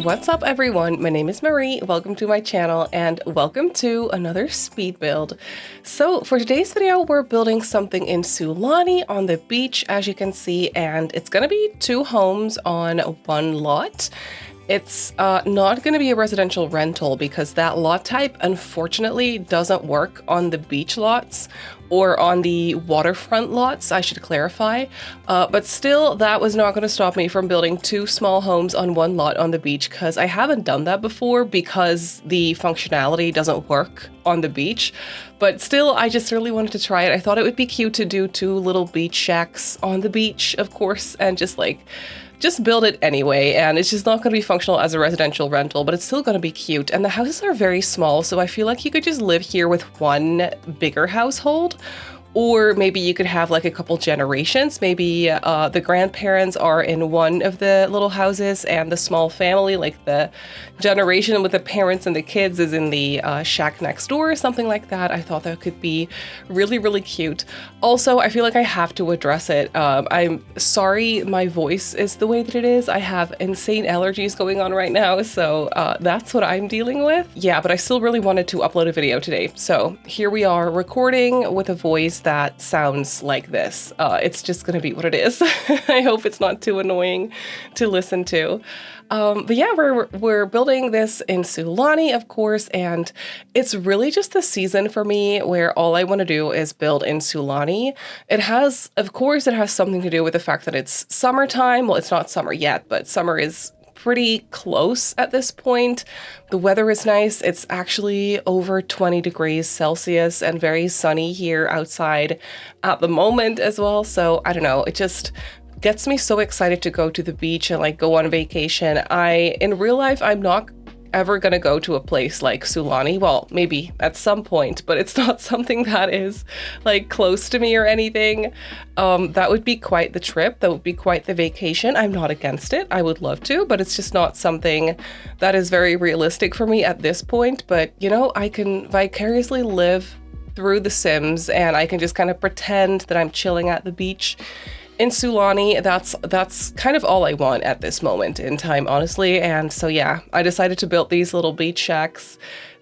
What's up everyone, my name is Marie, welcome to my channel and welcome to another speed build. So for today's video we're building something in Sulani on the beach as you can see, and it's gonna be 2 homes on 1 lot. It's not going to be a residential rental because that lot type unfortunately doesn't work on the beach lots or on the waterfront lots, I should clarify. But still, that was not going to stop me from building 2 small homes on 1 lot on the beach because I haven't done that before because the functionality doesn't work on the beach. But still, I just really wanted to try it. I thought it would be cute to do 2 little beach shacks on the beach, of course, and just build it anyway, and it's just not going to be functional as a residential rental, but it's still going to be cute. And the houses are very small, so I feel like you could just live here with 1 bigger household. Or maybe you could have like a couple generations. Maybe the grandparents are in one of the little houses and the small family, like the generation with the parents and the kids, is in the shack next door or something like that. I thought that could be really, really cute. Also, I feel like I have to address it. I'm sorry my voice is the way that it is. I have insane allergies going on right now, so that's what I'm dealing with. Yeah, but I still really wanted to upload a video today. So here we are recording with a voice that sounds like this. It's just gonna be what it is. I hope it's not too annoying to listen to. But yeah, we're building this in Sulani, of course, and it's really just the season for me where all I want to do is build in Sulani. Of course, it has something to do with the fact that it's summertime. Well, it's not summer yet, but summer is pretty close at this point. The weather is nice. It's actually over 20 degrees Celsius and very sunny here outside at the moment as well. So I don't know, it just gets me so excited to go to the beach and like go on vacation. In real life, I'm not ever gonna go to a place like Sulani. Well, maybe at some point, but it's not something that is like close to me or anything. That would be quite the trip. That would be quite the vacation. I'm not against it. I would love to, but it's just not something that is very realistic for me at this point. But you know, I can vicariously live through The Sims and I can just kind of pretend that I'm chilling at the beach in Sulani. That's kind of all I want at this moment in time, honestly. And so yeah, I decided to build these little beach shacks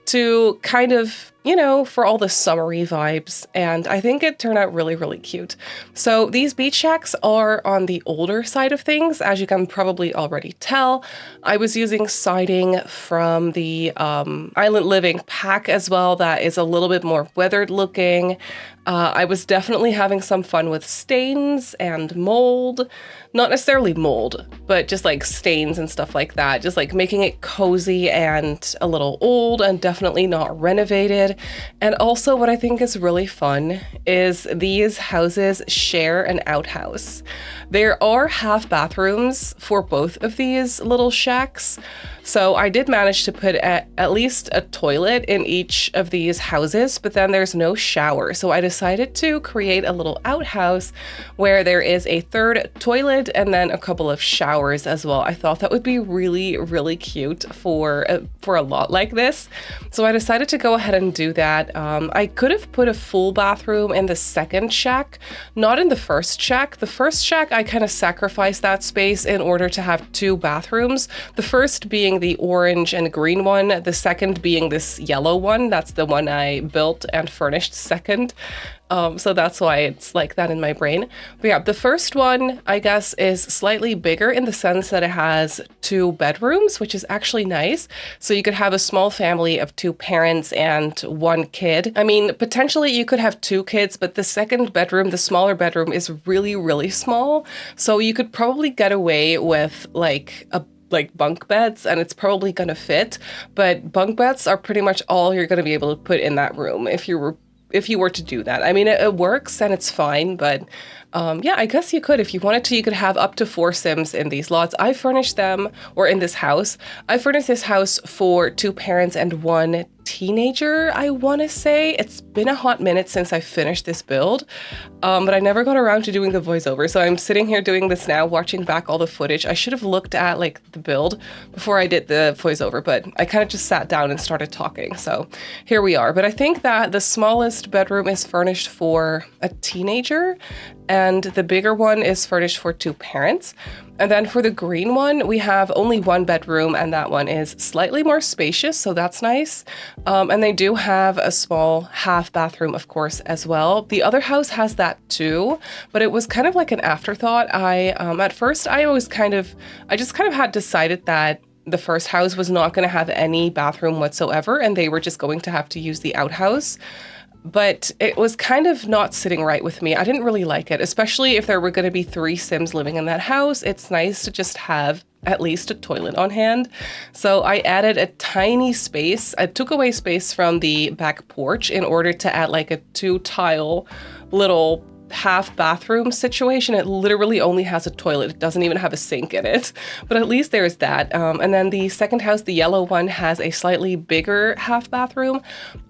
to kind of, you know, for all the summery vibes, and I think it turned out really, really cute. So these beach shacks are on the older side of things, as you can probably already tell. I was using siding from the Island Living pack as well that is a little bit more weathered looking. I was definitely having some fun with stains and mold. Not necessarily mold, but just like stains and stuff like that. Just like making it cozy and a little old and definitely not renovated. And also what I think is really fun is these houses share an outhouse. There are half bathrooms for both of these little shacks. So I did manage to put at least a toilet in each of these houses, but then there's no shower. So I decided to create a little outhouse where there is a 3rd toilet and then a couple of showers as well. I thought that would be really, really cute for a lot like this. So I decided to go ahead and do that. I could have put a full bathroom in the 2nd shack, not in the 1st shack. The 1st shack, I kind of sacrificed that space in order to have 2 bathrooms. The first being the orange and green one, the 2nd being this yellow one. That's the one I built and furnished 2nd. So that's why it's like that in my brain. But yeah, the first one, I guess, is slightly bigger in the sense that it has 2 bedrooms, which is actually nice. So you could have a small family of 2 parents and 1 kid. I mean, potentially you could have 2 kids, but the 2nd bedroom, the smaller bedroom, is really, really small. So you could probably get away with like bunk beds and it's probably gonna fit, but bunk beds are pretty much all you're gonna be able to put in that room if you were to do that. I mean, it works and it's fine, but yeah, I guess you could, if you wanted to, you could have up to 4 Sims in these lots. I furnished them, or in this house, I furnished this house for 2 parents and 1 teenager, I want to say. It's been a hot minute since I finished this build, but I never got around to doing the voiceover. So I'm sitting here doing this now, watching back all the footage. I should have looked at like the build before I did the voiceover, but I kind of just sat down and started talking. So here we are. But I think that the smallest bedroom is furnished for a teenager, and the bigger one is furnished for 2 parents. And then for the green one, we have only 1 bedroom, and that one is slightly more spacious, so that's nice. And they do have a small half bathroom, of course, as well. The other house has that too, but it was kind of like an afterthought. At first, I just kind of had decided that the first house was not going to have any bathroom whatsoever, and they were just going to have to use the outhouse. But it was kind of not sitting right with me. I didn't really like it, especially if there were going to be 3 Sims living in that house. It's nice to just have at least a toilet on hand. So I added a tiny space. I took away space from the back porch in order to add like a 2-tile little half bathroom situation. It literally only has a toilet. It doesn't even have a sink in it, but at least there's that. And then the second house, the yellow one, has a slightly bigger half bathroom.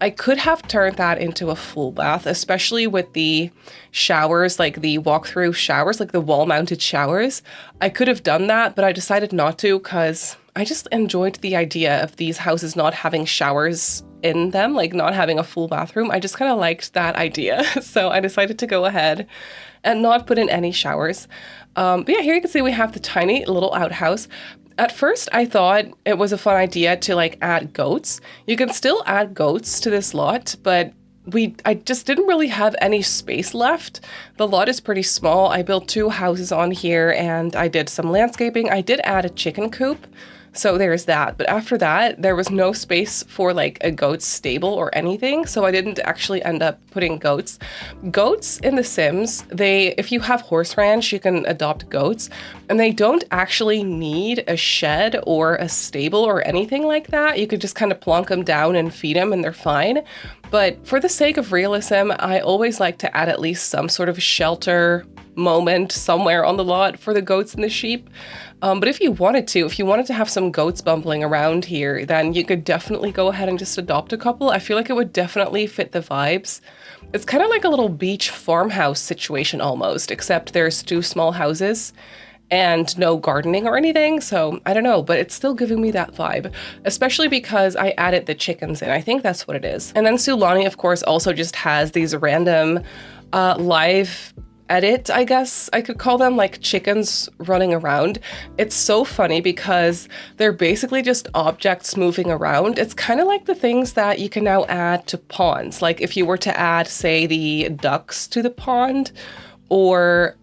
I could have turned that into a full bath, especially with the showers, like the walk-through showers, like the wall-mounted showers. I could have done that, but I decided not to because I just enjoyed the idea of these houses not having showers in them, like not having a full bathroom. I just kind of liked that idea. So I decided to go ahead and not put in any showers. But yeah, here you can see we have the tiny little outhouse. At first, I thought it was a fun idea to like add goats. You can still add goats to this lot, but I just didn't really have any space left. The lot is pretty small. I built 2 houses on here and I did some landscaping. I did add a chicken coop. So there's that. But after that, there was no space for like a goat stable or anything. So I didn't actually end up putting goats. Goats in The Sims, if you have horse ranch, you can adopt goats, and they don't actually need a shed or a stable or anything like that. You could just kind of plonk them down and feed them and they're fine. But for the sake of realism, I always like to add at least some sort of shelter moment somewhere on the lot for the goats and the sheep. But if you wanted to have some goats bumbling around here, then you could definitely go ahead and just adopt a couple. I feel like it would definitely fit the vibes. It's kind of like a little beach farmhouse situation almost, except there's 2 small houses and no gardening or anything. So I don't know, but it's still giving me that vibe, especially because I added the chickens in. I think that's what it is. And then Sulani, of course, also just has these random live edit, I guess I could call them, like chickens running around. It's so funny because they're basically just objects moving around. It's kind of like the things that you can now add to ponds. Like if you were to add, say, the ducks to the pond, or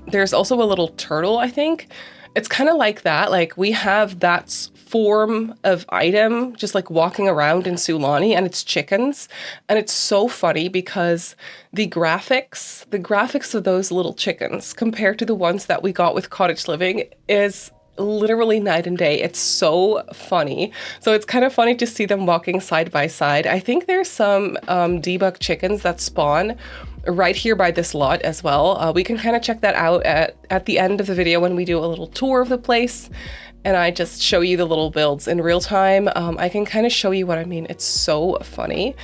there's also a little turtle, I think. It's kind of like that. Like we have that form of item just like walking around in Sulani, and it's chickens. And it's so funny because the graphics of those little chickens compared to the ones that we got with Cottage Living is literally night and day. It's so funny. So it's kind of funny to see them walking side by side. I think there's some debug chickens that spawn right here by this lot as well. We can kind of check that out at the end of the video when we do a little tour of the place and I just show you the little builds in real time. I can kind of show you what I mean. It's so funny.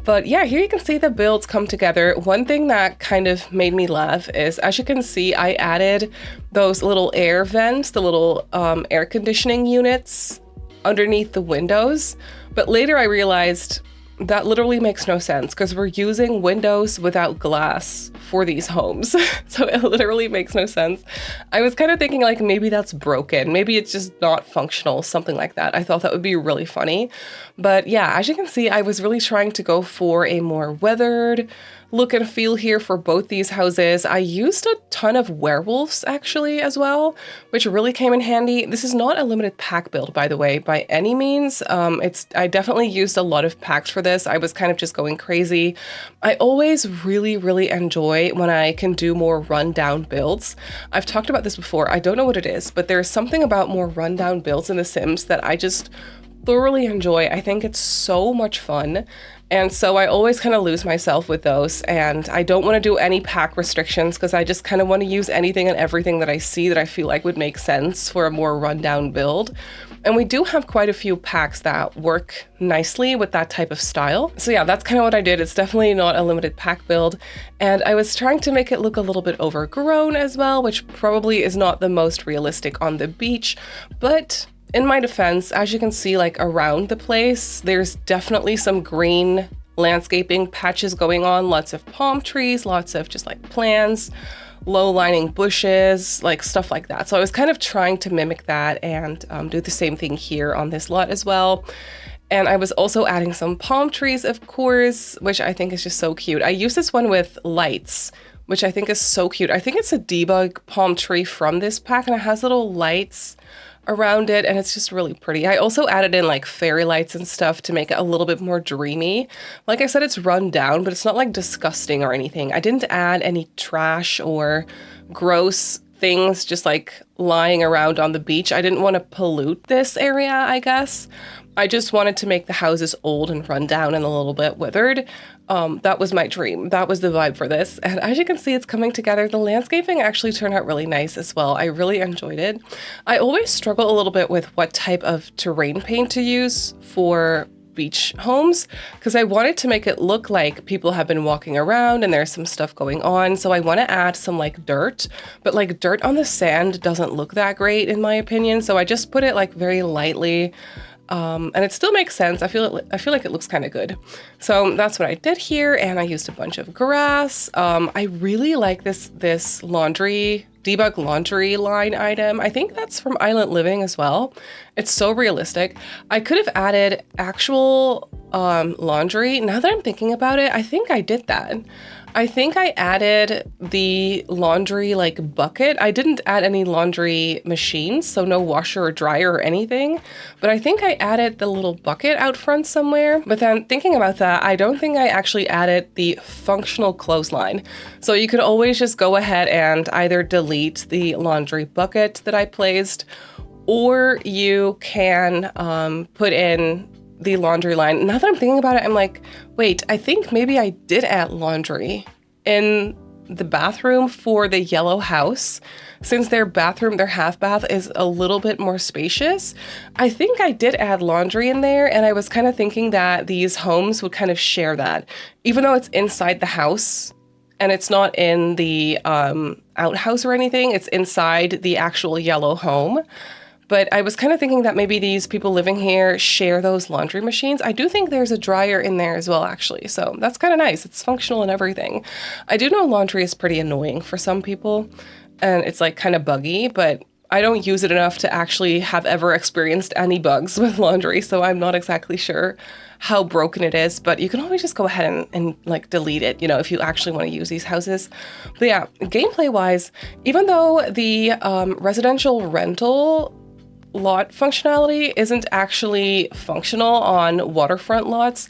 But yeah, here you can see the builds come together. One thing that kind of made me laugh is, as you can see, I added those little air vents, the little air conditioning units underneath the windows. But later I realized that literally makes no sense because we're using windows without glass for these homes. So it literally makes no sense. I was kind of thinking like maybe that's broken. Maybe it's just not functional, something like that. I thought that would be really funny. But yeah, as you can see, I was really trying to go for a more weathered look and feel here for both these houses. I used a ton of werewolves actually as well, which really came in handy. This is not a limited pack build, by the way, by any means. I definitely used a lot of packs for this. I was kind of just going crazy. I always really enjoy when I can do more rundown builds. I've talked about this before. I don't know what it is, but there's something about more rundown builds in The Sims that I just thoroughly enjoy. I think it's so much fun. And so I always kind of lose myself with those, and I don't want to do any pack restrictions because I just kind of want to use anything and everything that I see that I feel like would make sense for a more rundown build. And we do have quite a few packs that work nicely with that type of style. So yeah, that's kind of what I did. It's definitely not a limited pack build. And I was trying to make it look a little bit overgrown as well, which probably is not the most realistic on the beach, but in my defense, as you can see, like around the place, there's definitely some green landscaping patches going on, lots of palm trees, lots of just like plants, low lining bushes, like stuff like that. So I was kind of trying to mimic that and do the same thing here on this lot as well. And I was also adding some palm trees, of course, which I think is just so cute. I use this one with lights, which I think is so cute. I think it's a debug palm tree from this pack, and it has little lights around it, and it's just really pretty. I also added in like fairy lights and stuff to make it a little bit more dreamy. Like I said, it's run down, but it's not like disgusting or anything. I didn't add any trash or gross things just like lying around on the beach. I didn't want to pollute this area, I guess. I just wanted to make the houses old and run down and a little bit withered. That was my dream. That was the vibe for this. And as you can see, it's coming together. The landscaping actually turned out really nice as well. I really enjoyed it. I always struggle a little bit with what type of terrain paint to use for beach homes, because I wanted to make it look like people have been walking around and there's some stuff going on. So I want to add some like dirt, but like dirt on the sand doesn't look that great in my opinion. So I just put it like very lightly. And it still makes sense. I feel like it looks kind of good. So that's what I did here, and I used a bunch of grass. I really like this debug laundry line item. I think that's from Island Living as well. It's so realistic. I could have added actual laundry. Now that I'm thinking about it, I think I did that. I think I added the laundry like bucket. I didn't add any laundry machines, so no washer or dryer or anything, but I think I added the little bucket out front somewhere. But then thinking about that, I don't think I actually added the functional clothesline. So you could always just go ahead and either delete the laundry bucket that I placed, or you can put in the laundry line. Now that I'm thinking about it, I'm like, wait, I think maybe I did add laundry in the bathroom for the yellow house. Since their half bath is a little bit more spacious, I think I did add laundry in there, and I was kind of thinking that these homes would kind of share that. Even though it's inside the house and it's not in the outhouse or anything, it's inside the actual yellow home. But I was kind of thinking that maybe these people living here share those laundry machines. I do think there's a dryer in there as well, actually. So that's kind of nice. It's functional and everything. I do know laundry is pretty annoying for some people, and it's like kind of buggy, but I don't use it enough to actually have ever experienced any bugs with laundry. So I'm not exactly sure how broken it is, but you can always just go ahead and like delete it, you know, if you actually want to use these houses. But yeah, gameplay wise, even though the residential rental lot functionality isn't actually functional on waterfront lots,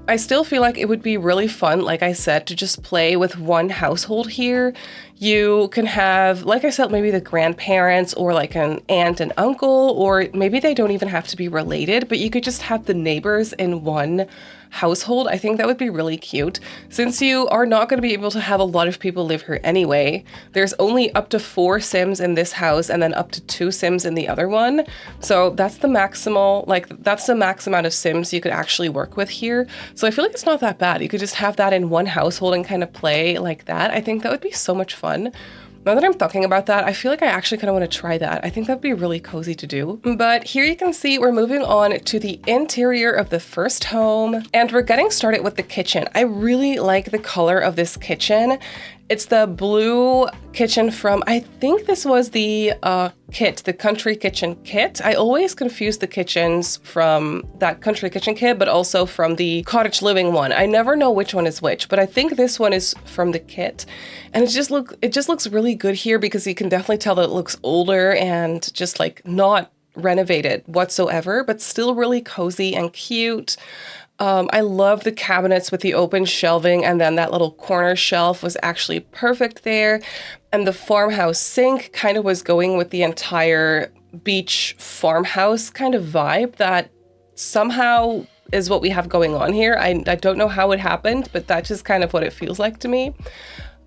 I still feel like it would be really fun, like I said, to just play with one household here. You can have, like I said, maybe the grandparents or like an aunt and uncle, or maybe they don't even have to be related, but you could just have the neighbors in one household. I think that would be really cute. Since you are not going to be able to have a lot of people live here anyway, there's only up to 4 Sims in this house and then up to 2 Sims in the other one. So that's the maximal, like that's the max amount of Sims you could actually work with here. So I feel like it's not that bad. You could just have that in one household and kind of play like that. I think that would be so much fun. Now that I'm talking about that, I feel like I actually kind of want to try that. I think that'd be really cozy to do. But here you can see we're moving on to the interior of the first home, and we're getting started with the kitchen. I really like the color of this kitchen. It's the blue kitchen from, I think this was the kit, the country kitchen kit. I always confuse the kitchens from that country kitchen kit, but also from the cottage living one. I never know which one is which, but I think this one is from the kit. And it just looks really good here, because you can definitely tell that it looks older and just like not renovated whatsoever, but still really cozy and cute. I love the cabinets with the open shelving, and then that little corner shelf was actually perfect there. And the farmhouse sink kind of was going with the entire beach farmhouse kind of vibe that somehow is what we have going on here. I don't know how it happened, but that's just kind of what it feels like to me.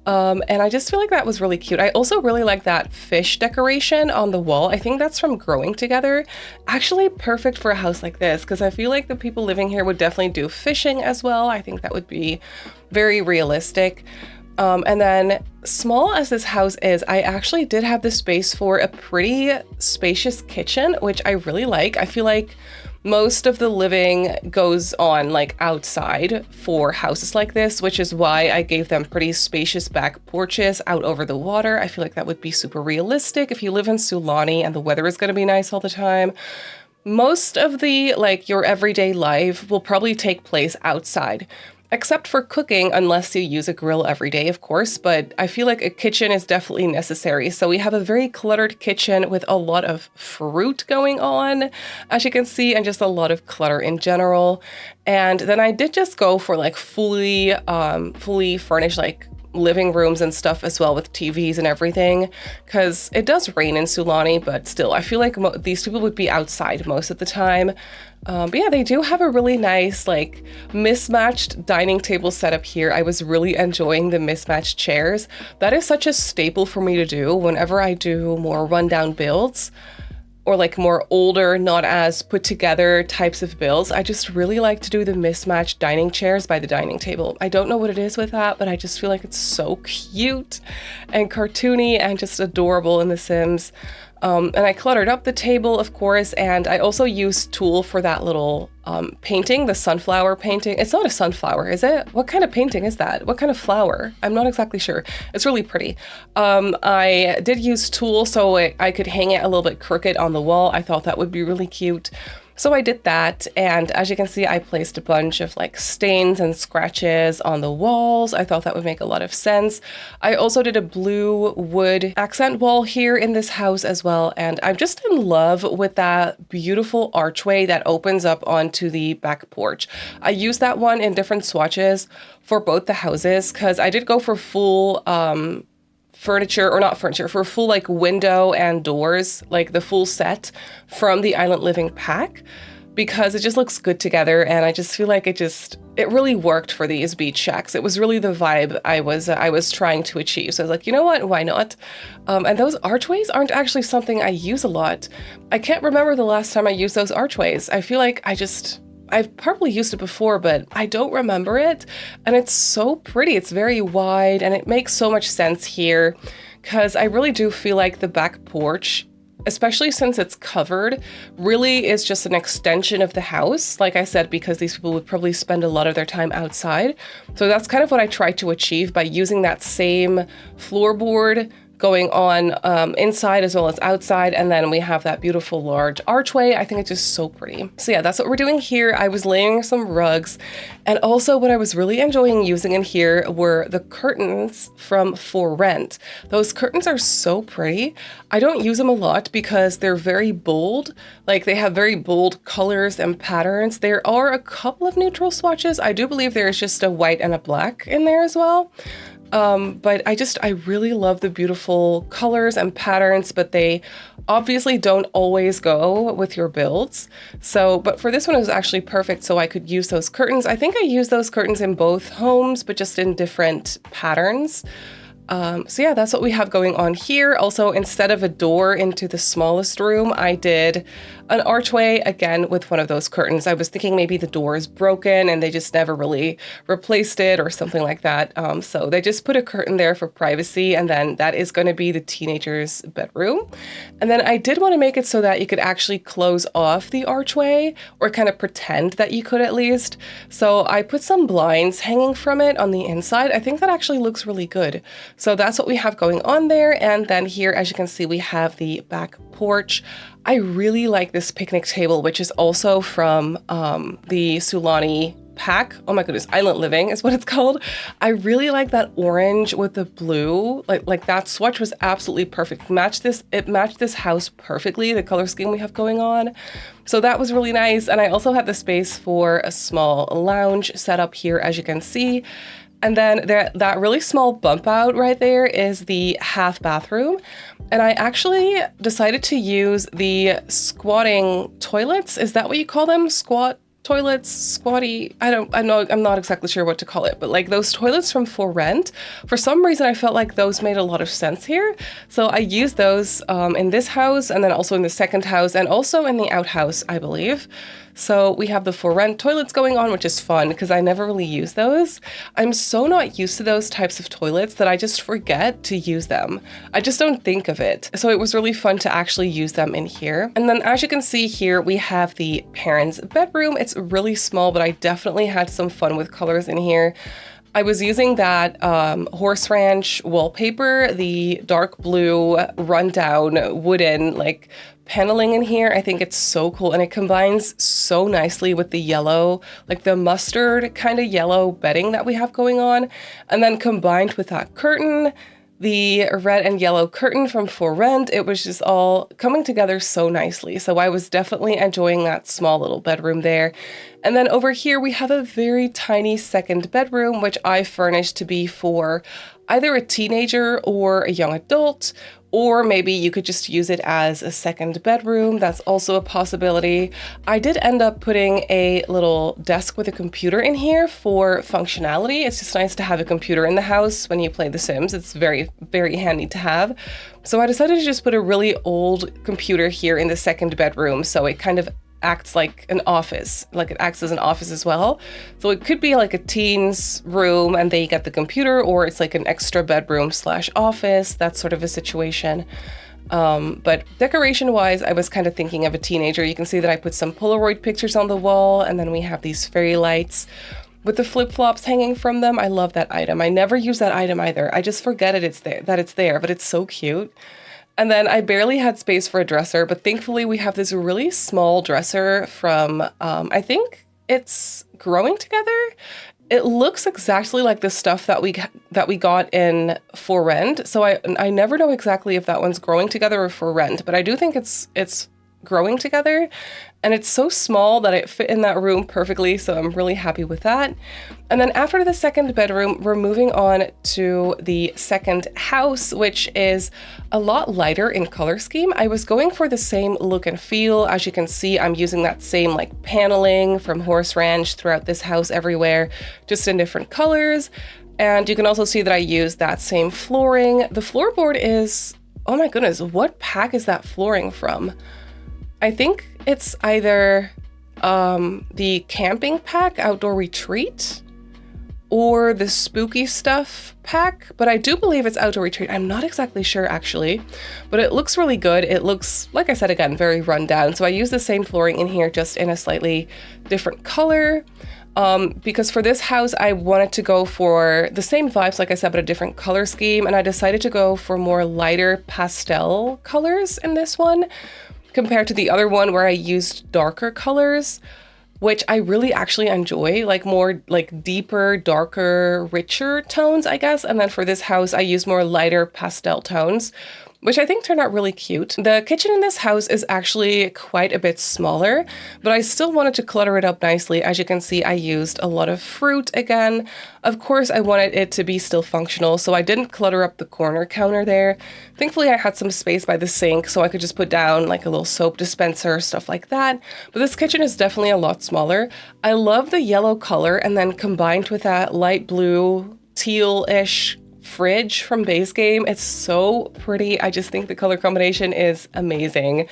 And I just feel like that was really cute. I also really like that fish decoration on the wall. I think that's from Growing Together. Actually perfect for a house like this, because I feel like the people living here would definitely do fishing as well. I think that would be very realistic. And then, small as this house is, I actually did have the space for a pretty spacious kitchen, which I really like. I feel like most of the living goes on like outside for houses like this, which is why I gave them pretty spacious back porches out over the water. I feel like that would be super realistic if you live in Sulani and the weather is going to be nice all the time. Most of the like your everyday life will probably take place outside, except for cooking, unless you use a grill every day, of course, but I feel like a kitchen is definitely necessary. So we have a very cluttered kitchen with a lot of fruit going on, as you can see, and just a lot of clutter in general. And then I did just go for like fully furnished, like living rooms and stuff as well, with TVs and everything, because it does rain in Sulani, but still, I feel like these people would be outside most of the time. But yeah, they do have a really nice, like, mismatched dining table setup here. I was really enjoying the mismatched chairs. That is such a staple for me to do whenever I do more rundown builds, or like more older, not as put together types of builds. I just really like to do the mismatched dining chairs by the dining table. I don't know what it is with that, but I just feel like it's so cute and cartoony and just adorable in The Sims. And I cluttered up the table, of course, and I also used tulle for that little painting, the sunflower painting. It's not a sunflower, is it? What kind of painting is that? What kind of flower? I'm not exactly sure. It's really pretty. I did use tulle so I could hang it a little bit crooked on the wall. I thought that would be really cute. So I did that, and as you can see, I placed a bunch of like stains and scratches on the walls. I thought that would make a lot of sense. I also did a blue wood accent wall here in this house as well, and I'm just in love with that beautiful archway that opens up onto the back porch. I used that one in different swatches for both the houses because I did go for full furniture, or not furniture, for full like window and doors, like the full set from the Island Living pack, because it just looks good together, and I just feel like it really worked for these beach shacks. It was really the vibe I was trying to achieve. So I was like, you know what, why not? And those archways aren't actually something I use a lot. I can't remember the last time I used those archways. I feel like I've probably used it before, but I don't remember it. And it's so pretty. It's very wide, and it makes so much sense here because I really do feel like the back porch, especially since it's covered, really is just an extension of the house. Like I said, because these people would probably spend a lot of their time outside. So that's kind of what I try to achieve by using that same floorboard going on inside as well as outside, and then we have that beautiful large archway. I think it's just so pretty. So yeah, that's what we're doing here. I was laying some rugs, and also what I was really enjoying using in here were the curtains from For Rent. Those curtains are so pretty. I don't use them a lot because they're very bold. Like, they have very bold colors and patterns. There are a couple of neutral swatches. I do believe there is just a white and a black in there as well. But I really love the beautiful colors and patterns, but they obviously don't always go with your builds. So, but for this one, it was actually perfect, so I could use those curtains. I think I used those curtains in both homes, but just in different patterns. So yeah, that's what we have going on here. Also, instead of a door into the smallest room, I did an archway again with one of those curtains. I was thinking maybe the door is broken and they just never really replaced it or something like that. So they just put a curtain there for privacy, and then that is going to be the teenager's bedroom. And then I did want to make it so that you could actually close off the archway, or kind of pretend that you could at least. So I put some blinds hanging from it on the inside. I think that actually looks really good. So that's what we have going on there. And then here, as you can see, we have the back porch. I really like this picnic table, which is also from the Sulani pack. Oh my goodness, Island Living is what it's called. I really like that orange with the blue. Like that swatch was absolutely perfect. It matched this house perfectly, the color scheme we have going on. So that was really nice. And I also had the space for a small lounge set up here, as you can see. And then that really small bump out right there is the half bathroom. And I actually decided to use the squatting toilets. Is that what you call them? Squat toilets, squatty, I'm not exactly sure what to call it, but like those toilets from For Rent, for some reason I felt like those made a lot of sense here. So I used those in this house, and then also in the second house, and also in the outhouse, I believe. So we have the for rent toilets going on, which is fun because I never really use those. I'm so not used to those types of toilets that I just forget to use them. I just don't think of it. So it was really fun to actually use them in here. And then as you can see here, we have the parents' bedroom. It's really small, but I definitely had some fun with colors in here. I was using that horse ranch wallpaper, the dark blue rundown wooden like paneling in here. I think it's so cool and it combines so nicely with the yellow, like the mustard kind of yellow bedding that we have going on. And then combined with that curtain, the red and yellow curtain from For Rent, it was just all coming together so nicely. So I was definitely enjoying that small little bedroom there. And then over here, we have a very tiny second bedroom, which I furnished to be for either a teenager or a young adult, or maybe you could just use it as a second bedroom. That's also a possibility. I did end up putting a little desk with a computer in here for functionality. It's just nice to have a computer in the house when you play The Sims. It's very, very handy to have. So I decided to just put a really old computer here in the second bedroom, so it kind of acts like an office, like it acts as an office as well. So it could be like a teen's room and they get the computer, or it's like an extra bedroom slash office, that sort of a situation. But decoration wise, I was kind of thinking of a teenager. You can see that I put some Polaroid pictures on the wall, and then we have these fairy lights with the flip-flops hanging from them. I love that item. I never use that item either. I just forget that it's there, but it's so cute. And then I barely had space for a dresser, but thankfully we have this really small dresser from, I think it's Growing Together. It looks exactly like the stuff that we got in For Rent. So I never know exactly if that one's Growing Together or For Rent, but I do think it's Growing Together. And it's so small that it fit in that room perfectly, so I'm really happy with that. And then after the second bedroom, we're moving on to the second house, which is a lot lighter in color scheme. I was going for the same look and feel. As you can see, I'm using that same like paneling from Horse Ranch throughout this house everywhere, just in different colors. And you can also see that I used that same flooring. The floorboard is, oh my goodness, what pack is that flooring from? I think it's either the Camping Pack Outdoor Retreat or the Spooky Stuff pack, but I do believe it's Outdoor Retreat. I'm not exactly sure actually, but it looks really good. It looks, like I said again, very run down. So I use the same flooring in here, just in a slightly different color. Because for this house, I wanted to go for the same vibes, like I said, but a different color scheme. And I decided to go for more lighter pastel colors in this one, compared to the other one where I used darker colors, which I really actually enjoy, like more like deeper, darker, richer tones, I guess. And then for this house, I used more lighter pastel tones, which I think turned out really cute. The kitchen in this house is actually quite a bit smaller, but I still wanted to clutter it up nicely. As you can see, I used a lot of fruit again. Of course, I wanted it to be still functional, so I didn't clutter up the corner counter there. Thankfully, I had some space by the sink, so I could just put down like a little soap dispenser, stuff like that. But this kitchen is definitely a lot smaller. I love the yellow color, and then combined with that light blue, teal-ish fridge from Base Game. It's so pretty. I just think the color combination is amazing.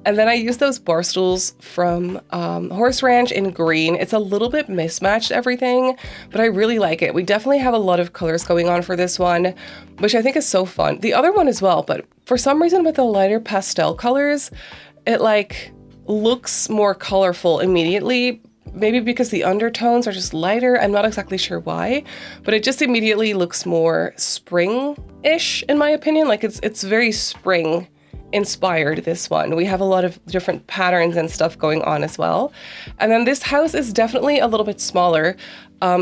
And then I used those bar stools from Horse Ranch in green. It's a little bit mismatched everything, but I really like it. We definitely have a lot of colors going on for this one, which I think is so fun. The other one as well, but for some reason with the lighter pastel colors, it like looks more colorful immediately. Maybe because the undertones are just lighter. I'm not exactly sure why, but it just immediately looks more spring-ish in my opinion. Like it's very spring inspired, this one. We have a lot of different patterns and stuff going on as well. And then this house is definitely a little bit smaller.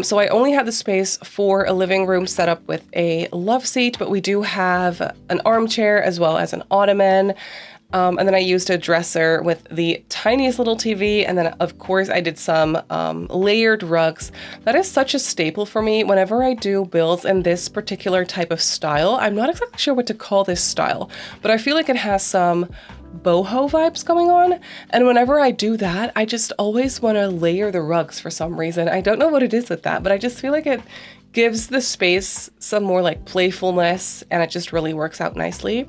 So I only have the space for a living room set up with a love seat, but we do have an armchair as well as an ottoman. And then I used a dresser with the tiniest little TV. And then, of course, I did some layered rugs. That is such a staple for me whenever I do builds in this particular type of style. I'm not exactly sure what to call this style, but I feel like it has some boho vibes going on. And whenever I do that, I just always want to layer the rugs for some reason. I don't know what it is with that, but I just feel like it gives the space some more like playfulness, and it just really works out nicely.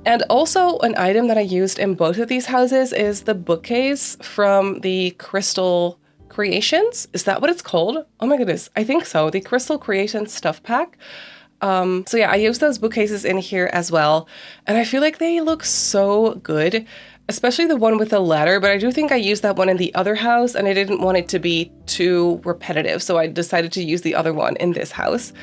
And also an item that I used in both of these houses is the bookcase from the Crystal Creations. Is that what it's called? Oh my goodness, I think so. The Crystal Creations stuff pack. So yeah, I used those bookcases in here as well, and I feel like they look so good, especially the one with the ladder, but I do think I used that one in the other house and I didn't want it to be too repetitive, so I decided to use the other one in this house.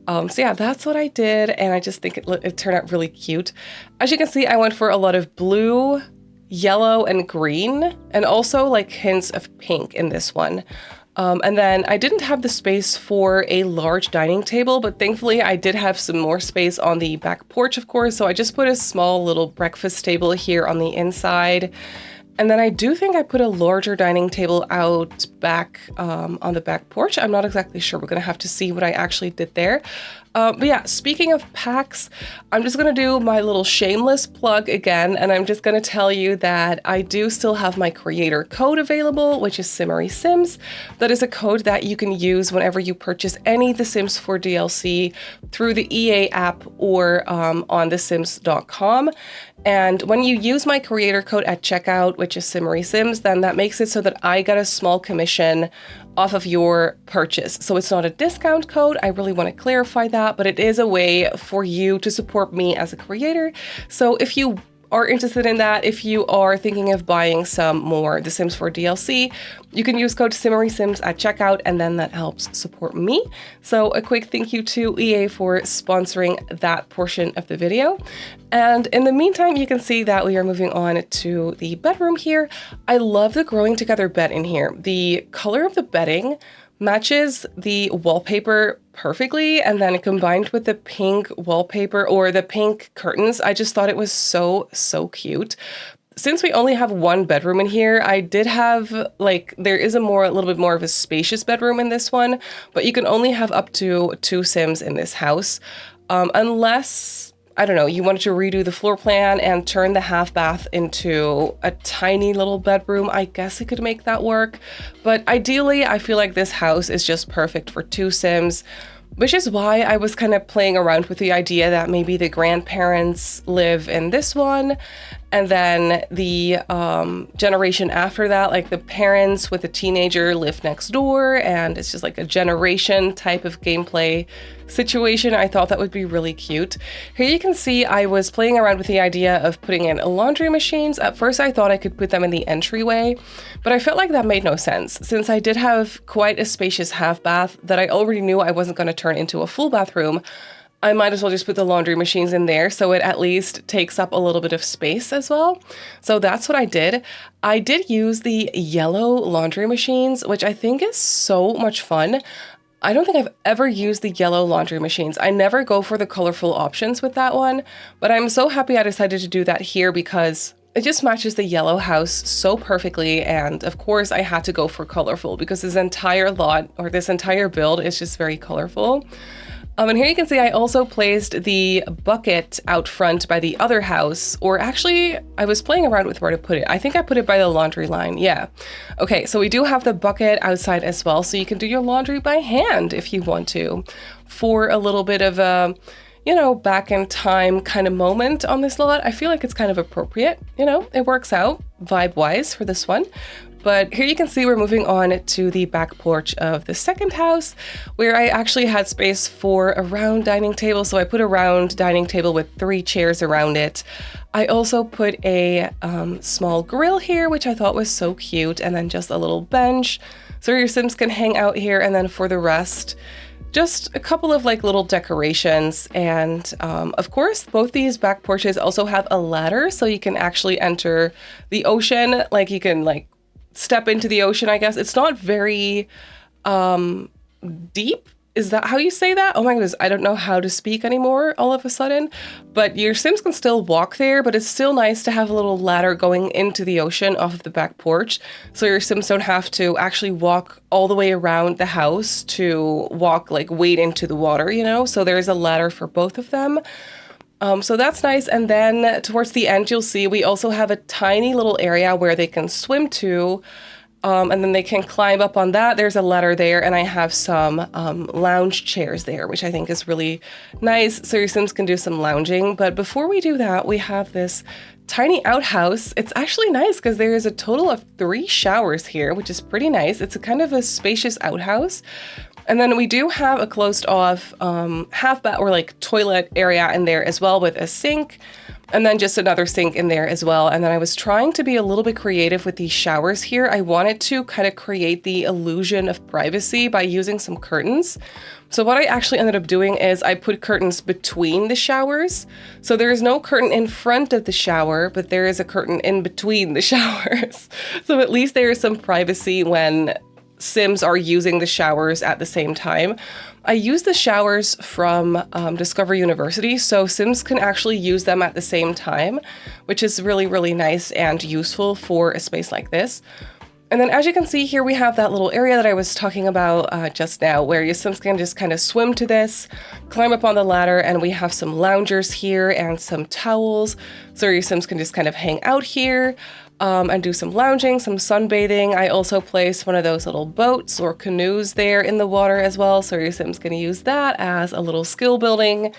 So yeah, that's what I did, and I just think it turned out really cute. As you can see, I went for a lot of blue, yellow, and green, and also like hints of pink in this one. And then I didn't have the space for a large dining table, but thankfully I did have some more space on the back porch, of course, so I just put a small little breakfast table here on the inside. And then I do think I put a larger dining table out back on the back porch. I'm not exactly sure. We're going to have to see what I actually did there. But yeah, speaking of packs, I'm just going to do my little shameless plug again, and I'm just going to tell you that I do still have my creator code available, which is Simmary Sims. That is a code that you can use whenever you purchase any The Sims 4 DLC through the EA app or on thesims.com. And when you use my creator code at checkout, which is Simmary Sims, then that makes it so that I get a small commission off of your purchase. So it's not a discount code. I really want to clarify that, but it is a way for you to support me as a creator. So if you are interested in that, if you are thinking of buying some more The Sims 4 DLC, you can use code SimmerySims at checkout, and then that helps support me. So a quick thank you to EA for sponsoring that portion of the video. And in the meantime, you can see that we are moving on to the bedroom here. I love the growing together bed in here. The color of the bedding matches the wallpaper perfectly, and then combined with the pink wallpaper or the pink curtains, I just thought it was so cute. Since we only have one bedroom in here, I did have there is a little bit more of a spacious bedroom in this one, but you can only have up to 2 Sims in this house, unless, I don't know, you wanted to redo the floor plan and turn the half bath into a tiny little bedroom. I guess I could make that work. But ideally, I feel like this house is just perfect for 2 Sims, which is why I was kind of playing around with the idea that maybe the grandparents live in this one, and then the generation after that, like the parents with a teenager, live next door, and it's just like a generation type of gameplay situation. I thought that would be really cute. Here you can see I was playing around with the idea of putting in laundry machines. At first I thought I could put them in the entryway, but I felt like that made no sense since I did have quite a spacious half bath that I already knew I wasn't going to turn into a full bathroom. I might as well just put the laundry machines in there so it at least takes up a little bit of space as well. So that's what I did. I did use the yellow laundry machines, which I think is so much fun. I don't think I've ever used the yellow laundry machines. I never go for the colorful options with that one, but I'm so happy I decided to do that here because it just matches the yellow house so perfectly. And of course I had to go for colorful because this entire lot or this entire build is just very colorful. And here you can see I also placed the bucket out front by the other house, or actually I was playing around with where to put it. I think I put it by the laundry line. Yeah. Okay, so we do have the bucket outside as well, so you can do your laundry by hand if you want to, for a little bit of a, you know, back in time kind of moment on this lot. I feel like it's kind of appropriate, you know, it works out vibe-wise for this one. But here you can see we're moving on to the back porch of the second house, where I actually had space for a round dining table. So I put a round dining table with 3 chairs around it. I also put a small grill here, which I thought was so cute, and then just a little bench so your Sims can hang out here. And then for the rest, just a couple of like little decorations. And of course, both these back porches also have a ladder, so you can actually enter the ocean. Like you can like step into the ocean, I guess. It's not very deep. Is that how you say that? Oh my goodness, I don't know how to speak anymore all of a sudden. But your Sims can still walk there, but it's still nice to have a little ladder going into the ocean off of the back porch. So your Sims don't have to actually walk all the way around the house to walk, like wade into the water, you know? So there's a ladder for both of them. So that's nice. And then towards the end, you'll see we also have a tiny little area where they can swim to. And then they can climb up on that. There's a ladder there, and I have some lounge chairs there, which I think is really nice. So your Sims can do some lounging. But before we do that, we have this tiny outhouse. It's actually nice because there is a total of 3 showers here, which is pretty nice. It's a kind of a spacious outhouse. And then we do have a closed off half bath or like toilet area in there as well with a sink. And then just another sink in there as well. And then I was trying to be a little bit creative with these showers here. I wanted to kind of create the illusion of privacy by using some curtains. So what I actually ended up doing is I put curtains between the showers. So there is no curtain in front of the shower, but there is a curtain in between the showers. So at least there is some privacy when Sims are using the showers at the same time. I use the showers from Discover University, so Sims can actually use them at the same time, which is really, really nice and useful for a space like this. And then as you can see here, we have that little area that I was talking about just now, where your Sims can just kind of swim to this, climb up on the ladder, and we have some loungers here and some towels. So your Sims can just kind of hang out here. And do some lounging, some sunbathing. I also placed one of those little boats or canoes there in the water as well, so your Sim's gonna use that as a little skill building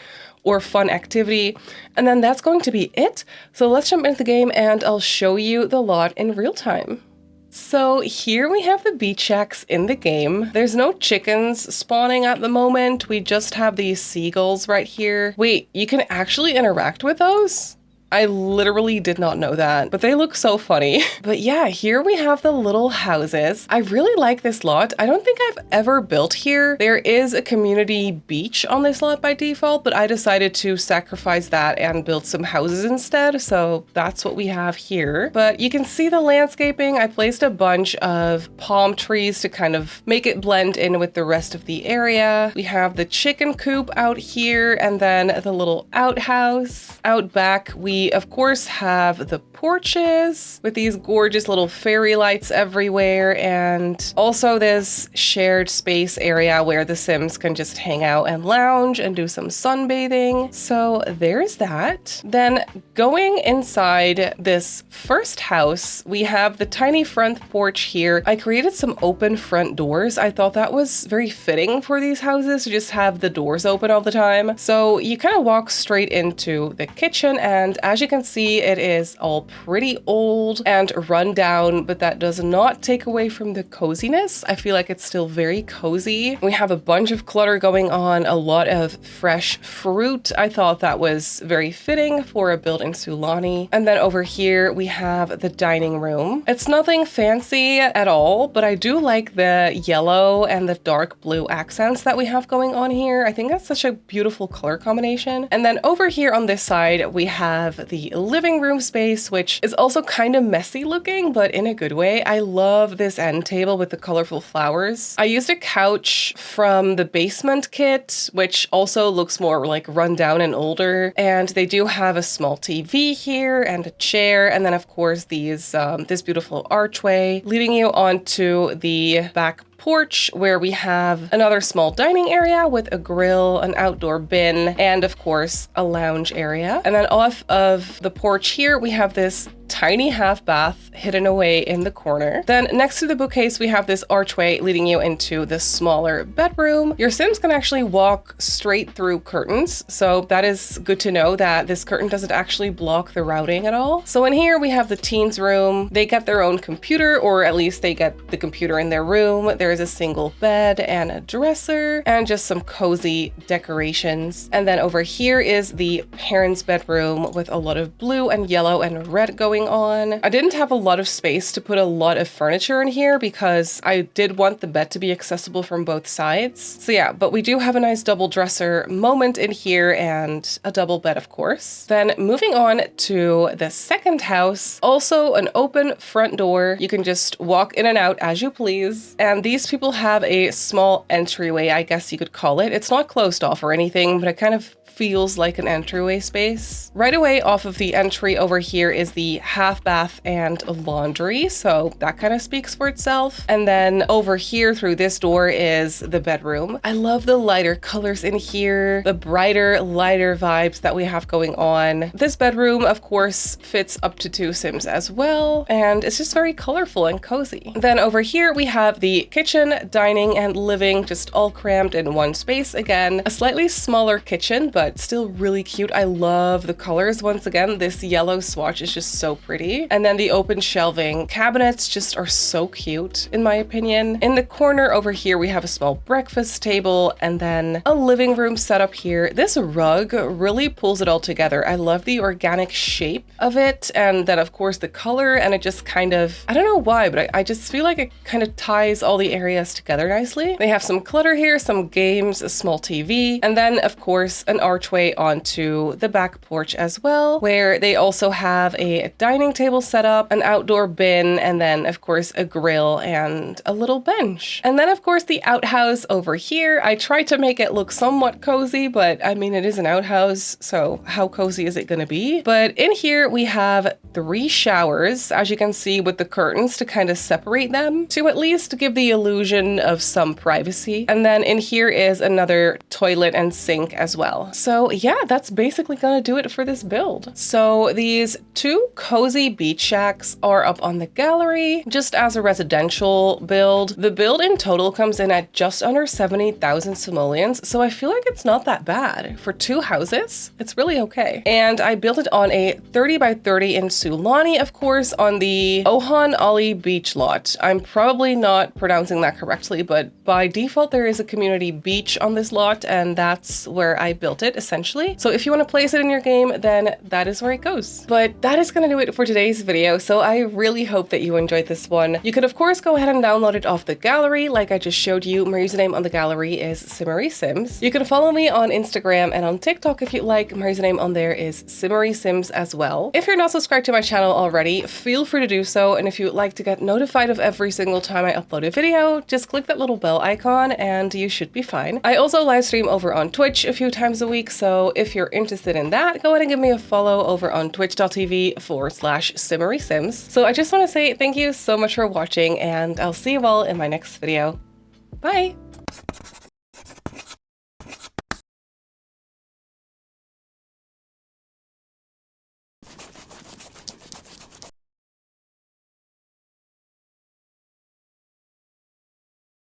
or fun activity. And then that's going to be it. So let's jump into the game and I'll show you the lot in real time. So here we have the beach shacks in the game. There's no chickens spawning at the moment. We just have these seagulls right here. Wait, you can actually interact with those? I literally did not know that, but they look so funny. But yeah, here we have the little houses. I really like this lot. I don't think I've ever built here. There is a community beach on this lot by default, but I decided to sacrifice that and build some houses instead. So that's what we have here. But you can see the landscaping. I placed a bunch of palm trees to kind of make it blend in with the rest of the area. We have the chicken coop out here and then the little outhouse. Out back, we of course have the porches with these gorgeous little fairy lights everywhere, and also this shared space area where the Sims can just hang out and lounge and do some sunbathing. So there's that. Then going inside this first house, we have the tiny front porch here. I created some open front doors. I thought that was very fitting for these houses to just have the doors open all the time. So you kind of walk straight into the kitchen, and as you can see, it is all pretty old and run down, but that does not take away from the coziness. I feel like it's still very cozy. We have a bunch of clutter going on, a lot of fresh fruit. I thought that was very fitting for a build in Sulani. And then over here, we have the dining room. It's nothing fancy at all, but I do like the yellow and the dark blue accents that we have going on here. I think that's such a beautiful color combination. And then over here on this side, we have the living room space, which is also kind of messy looking, but in a good way. I love this end table with the colorful flowers. I used a couch from the basement kit, which also looks more like run down and older. And they do have a small TV here and a chair. And then of course these this beautiful archway leading you onto the back porch, where we have another small dining area with a grill, an outdoor bin, and of course a lounge area. And then off of the porch here, we have this tiny half bath hidden away in the corner. Then next to the bookcase, we have this archway leading you into the smaller bedroom. Your Sims can actually walk straight through curtains, so that is good to know that this curtain doesn't actually block the routing at all. So in here, we have the teens room. They get their own computer, or at least they get the computer in their room. There is a single bed and a dresser and just some cozy decorations. And then over here is the parents' bedroom with a lot of blue and yellow and red going on. I didn't have a lot of space to put a lot of furniture in here because I did want the bed to be accessible from both sides. So yeah, but we do have a nice double dresser moment in here and a double bed, of course. Then moving on to the second house, also an open front door. You can just walk in and out as you please. And these people have a small entryway, I guess you could call it. It's not closed off or anything, but it kind of feels like an entryway space. Right away off of the entry over here is the half bath and laundry, so that kind of speaks for itself. And then over here through this door is the bedroom. I love the lighter colors in here, the brighter, lighter vibes that we have going on. This bedroom, of course, fits up to 2 Sims as well, and it's just very colorful and cozy. Then over here we have the kitchen, dining, and living just all crammed in one space again. A slightly smaller kitchen, but still really cute. I love the colors. Once again, this yellow swatch is just so pretty. And then the open shelving cabinets just are so cute, in my opinion. In the corner over here, we have a small breakfast table and then a living room setup here. This rug really pulls it all together. I love the organic shape of it, and then of course the color, and it just kind of, I don't know why, but I just feel like it kind of ties all the areas together nicely. They have some clutter here, some games, a small TV, and then of course an archway onto the back porch as well, where they also have a dining table set up, an outdoor bin, and then of course a grill and a little bench. And then of course the outhouse over here. I tried to make it look somewhat cozy, but I mean, it is an outhouse, so how cozy is it gonna be? But in here we have 3 showers, as you can see, with the curtains to kind of separate them, to at least give the illusion of some privacy. And then in here is another toilet and sink as well. So yeah, that's basically gonna do it for this build. So these 2 cozy beach shacks are up on the gallery just as a residential build. The build in total comes in at just under 70,000 simoleons, so I feel like it's not that bad. For 2 houses, it's really okay. And I built it on a 30 by 30 in Sulani, of course, on the Ohan Ali beach lot. I'm probably not pronouncing that correctly, but by default there is a community beach on this lot, and that's where I built it essentially. So if you want to place it in your game, then that is where it goes. But that is going to do it for today's video, so I really hope that you enjoyed this one. You could of course go ahead and download it off the gallery like I just showed you. My username on the gallery is Simmary Sims. You can follow me on Instagram and on TikTok if you'd like. My username on there is Simmary Sims as well. If you're not subscribed to my channel already, feel free to do so, and if you would like to get notified of every single time I upload a video, just click that little bell icon and you should be fine. I also live stream over on Twitch a few times a week, so if you're interested in that, go ahead and give me a follow over on twitch.tv/Simmary Sims. So I just want to say thank you so much for watching, and I'll see you all in my next video. Bye!